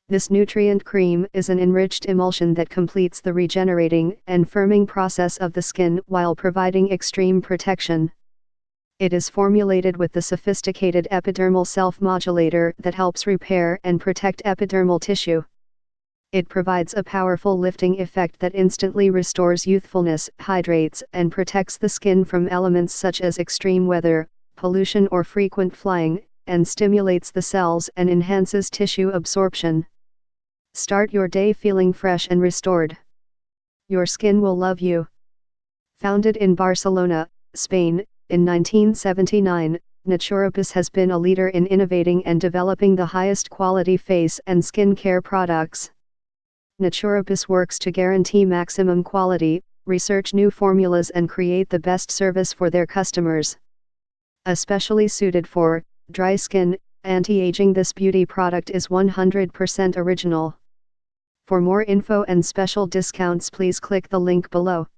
This nutrient cream is an enriched emulsion that completes the regenerating and firming process of the skin while providing extreme protection. It is formulated with the sophisticated epidermal self-modulator that helps repair and protect epidermal tissue. It provides a powerful lifting effect that instantly restores youthfulness, hydrates and protects the skin from elements such as extreme weather, pollution or frequent flying, and stimulates the cells and enhances tissue absorption. Start your day feeling fresh and restored. Your skin will love you. Founded in Barcelona, Spain, in 1979, Naturibus has been a leader in innovating and developing the highest quality face and skin care products. Naturibus works to guarantee maximum quality, research new formulas and create the best service for their customers. Especially suited for dry skin, anti-aging, this beauty product is 100% original. For more info and special discounts, please click the link below.